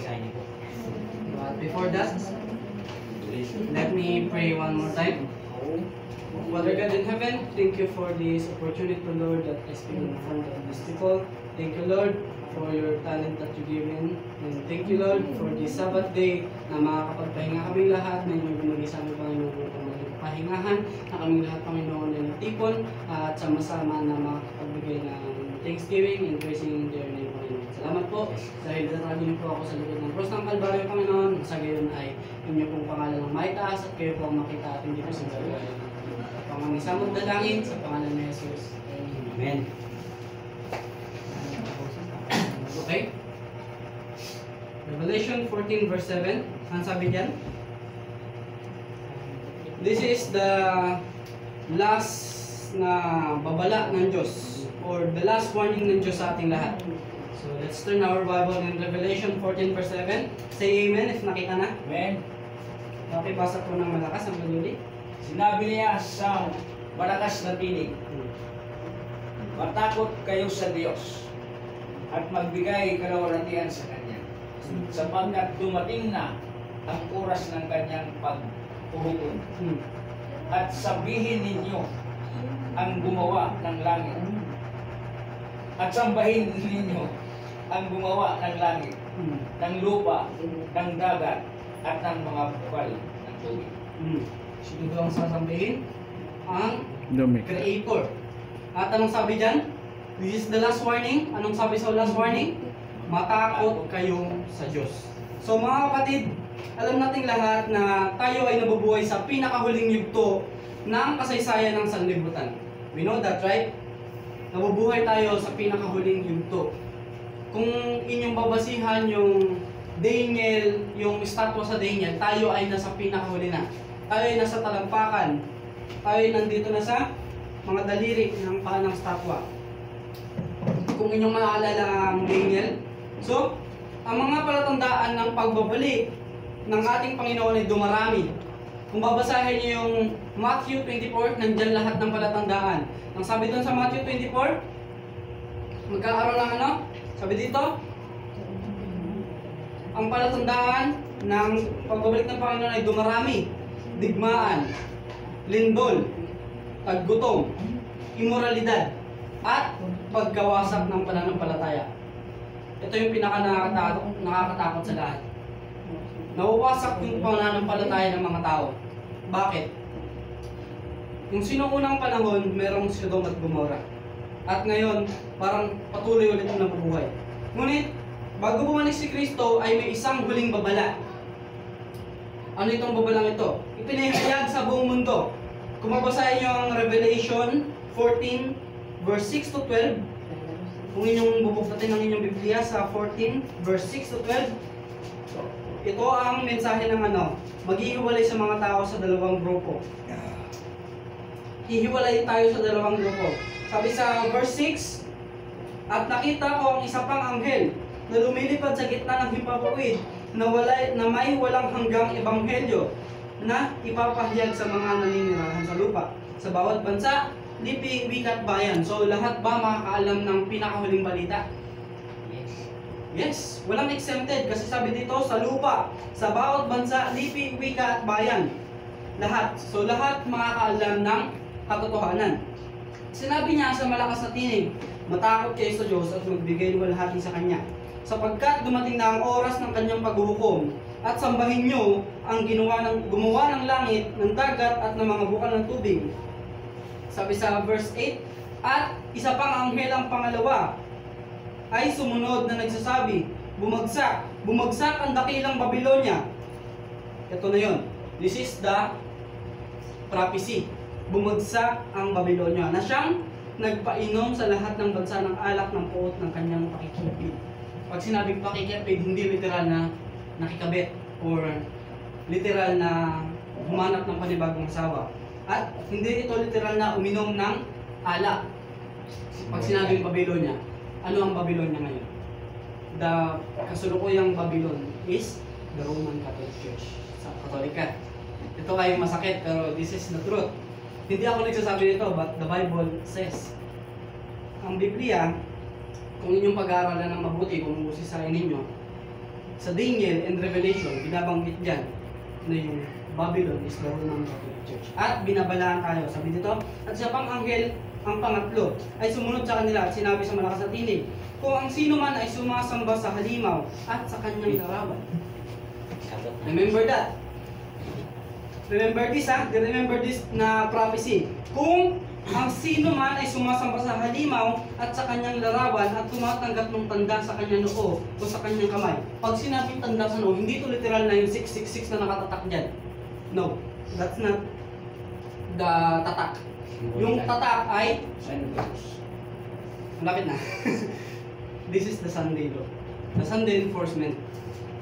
basahin niyo po. But before that, let me pray one more time. Father God in heaven, thank you for this opportunity, Lord, that I speak in front of these people. Thank you, Lord, for your talent that you given. And thank you, Lord, for this Sabbath day na makakapagpahinga kaming lahat na inyong gumagi sa aming Panginoon upang maging pahingahan na kaming lahat, Panginoon, na natipon at sama-sama na makapagbigay ng thanksgiving and praising your name, Panginoon. Salamat po dahil daragin niyo po ako sa likod ng cross ng Kalbaryo, Panginoon. Sa gayon ay inyo pong pangalan ng maitaas at kayo po ang makita at hindi po sa gawin. Pangangisamang dalangin sa pangalan ni Jesus. Amen. Okay? Revelation 14 verse 7. Ano sabi diyan? This is the last na babala ng Diyos or the last warning ng Diyos sa ating lahat. So let's turn our Bible in Revelation 14 verse 7. Say amen if nakita na. Amen. Okay, basa po ng malakas ang paluli. Sinabi niya sa malakas na tinig, matakot kayo sa Diyos at magbigay kalawalatian sa Kanya, sapagkat dumating na ang oras ng Kanyang paghuhukom. At sabihin ninyo ang gumawa ng langit, at sambahin ninyo ang gumawa ng langit, ng lupa, ng dagat, at ng mga bukal ng tubig. Sino ang sasabihin? Ang Dumi. Creator. At anong sabi dyan? This is the last warning. Anong sabi sa last warning? Matakot kayo sa Diyos. So mga kapatid, alam nating lahat na tayo ay nabubuhay sa pinakahuling yugto ng kasaysayan ng sanlibutan. We know that, right? Nabubuhay tayo sa pinakahuling yugto. Kung inyong babasihan yung Daniel, yung estatwa sa Daniel, tayo ay nasa pinakahuli na. Tayo ay nasa talampakan. Tayo ay nandito na sa mga daliri ng paa ng statwa. Kung inyong maalala ang Daniel. So, ang mga palatandaan ng pagbabalik ng ating Panginoon ay dumarami. Kung babasahin niyo yung Matthew 24, nandyan lahat ng palatandaan. Ang sabi doon sa Matthew 24, magkakaroon ng ano? Sabi dito, ang palatandaan ng pagbabalik ng Panginoon ay dumarami. Digmaan, lindol, taggutom, immoralidad, at pagkawasak ng pananampalataya. Ito yung nakakatakot sa lahat. Nawawasak yung pananampalataya ng mga tao. Bakit? Yung sinuunang panahon, merong Sodom at Gomorrah. At ngayon, parang patuloy ulit ang nabubuhay. Ngunit, bago bumalik si Kristo, ay may isang huling babala. Ano itong babalang ito? Ipinahayag sa buong mundo. Kung mabasahin nyo ang Revelation 14, verse 6 to 12, kung inyong bubuksatin ang inyong Biblia sa 14, verse 6 to 12, ito ang mensahe ng ano, maghihiwalay sa mga tao sa dalawang grupo. Hihiwalay tayo sa dalawang grupo. Sabi sa verse 6, at nakita ko ang isa pang anghel na lumilipad sa gitna ng himpapawid na may walang hanggang ebanghelyo na ipapahayag sa mga naninirahan sa lupa, sa bawat bansa, lipi, wika at bayan. So lahat ba makakaalam ng pinakahuling balita? Yes, walang exempted kasi sabi dito sa lupa, sa bawat bansa, lipi, wika at bayan. Lahat. So lahat makakaalam ng katotohanan. Sinabi niya sa malakas na tinig, matakot kayo sa Diyos at magbigay ng walhati sa Kanya. Sapagkat dumating na ang oras ng Kanyang paghuhukom at sambahin nyo ang gumawa ng langit, ng dagat at ng mga bukal ng tubig. Sabi sa verse 8, at isa pang anghel ang pangalawa ay sumunod na nagsasabi, bumagsak ang dakilang Babylonia. Ito na yon. This is the prophecy. Bumagsak ang Babylonia na siyang nagpainom sa lahat ng bansa ng alak ng puot ng kanyang pakikipid. Pag sinabing pakikipid, hindi literal na nakikabit or literal na humanap ng panibagong asawa. At hindi ito literal na uminom ng alak. Pag sinabing Babylonia, ano ang Babylonia ngayon? The kasulukuyang Babylon is the Roman Catholic Church sa Katolika. Ito ay masakit pero this is the truth. Hindi ako nagsasabi nito but the Bible says. Ang Biblia, kung inyong pag-aaralan ng mabuti, kung busisahin ninyo, sa Daniel and Revelation, binabanggit dyan na yung Babylon is the Roman Catholic Church. At binabalaan tayo, sabi dito, at siya pang anghel, ang pangatlo, ay sumunod sa kanila at sinabi sa malakas na tinig, kung ang sino man ay sumasamba sa halimaw at sa kanyang larawan. Remember that. Remember this ha? Remember this na prophecy. Kung ang sino man ay sumasamba sa halimaw at sa kanyang larawan at tumatanggap ng tanda sa kanyang noo o sa kanyang kamay. Pag sinabing tanda sa noo, hindi ito literal na yung 666 na nakatatak dyan. No, that's not the tatak. Yung tatak ay malapit na. This is the Sunday law. The Sunday enforcement.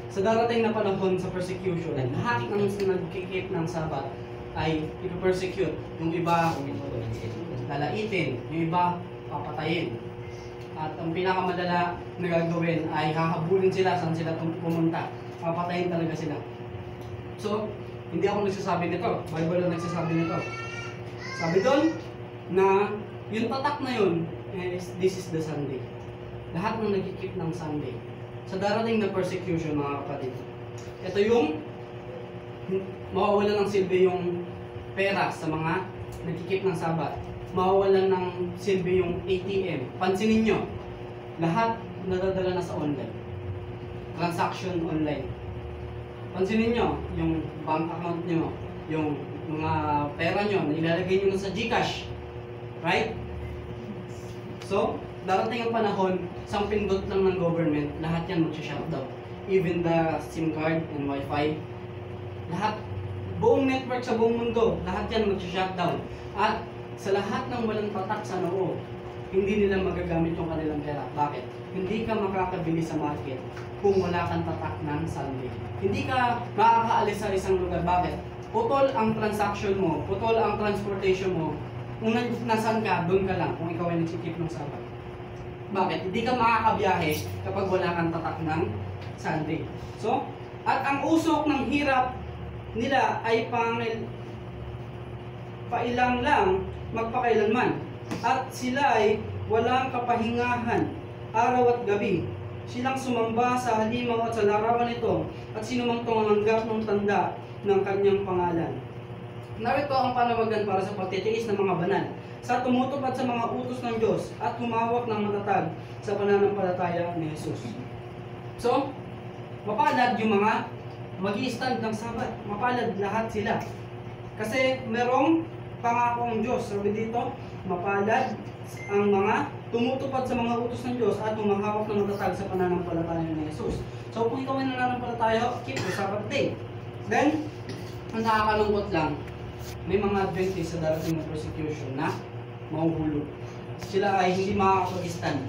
Sa darating na panahon sa persecution, lahat ng nagkikip ng Sabat ay ipipersecute. Yung iba lalaitin, yung iba papatayin. At ang pinakamadala na gagawin ay hahabulin sila saan sila pumunta. Papatayin talaga sila. So, hindi ako nagsasabi nito. Bible lang nagsasabi nito. Sabi doon na yung tatak na yun, this is the Sunday. Lahat ng nagkikip ng Sunday. Sa darating na persecution, mga kapatid, ito yung mawawala ng silbi yung pera sa mga nagkikip ng Sabat. Mawawalan ng silbi yung ATM. Pansinin nyo, lahat nadadala na sa online. Transaction online. Pansinin nyo, yung bank account nyo, yung mga pera nyo, na ilalagay nyo na sa GCash. Right? So, darating ang panahon, isang pindot lang ng government, lahat yan mag-shutdown. Even the SIM card and Wi-Fi, lahat, buong network sa buong mundo, lahat yan mag-shutdown. At sa lahat ng walang tatak sa noo, hindi nila magagamit yung kanilang pera. Bakit? Hindi ka makakabili sa market kung wala kang tatak ng Sunday. Hindi ka makakaalis sa isang lugar. Bakit? Putol ang transaction mo, putol ang transportation mo. Kung nasaan ka, doon ka lang kung ikaw ay nagsikip ng Sabat. Bakit? Hindi ka makakabiyahe kapag wala kang tatak ng Sunday. So, at ang usok ng hirap nila ay pailang lang magpakailanman. At sila ay walang kapahingahan araw at gabi. Silang sumamba sa halimaw at sa larawan nito at sinumang tumanggap ng tanda ng kanyang pangalan. Narito ang panawagan para sa pagtitiis ng mga banal, sa tumutupad sa mga utos ng Diyos at humawak ng matatag sa pananampalataya ni Jesus. So, mapalad yung mga mag-i-stand ng Sabat. Mapalad lahat sila. Kasi merong pangako ang Diyos. Sabi dito, mapalad ang mga tumutupad sa mga utos ng Diyos at humahawak ng matatag sa pananampalataya ni Jesus. So, kung ikaw ay nananampalataya, keep the Sabbath day. Then, ang nakakalungkot lang, may mga Adventist sa darating na persecution na mahuhulog. Sila ay hindi makakapag-stand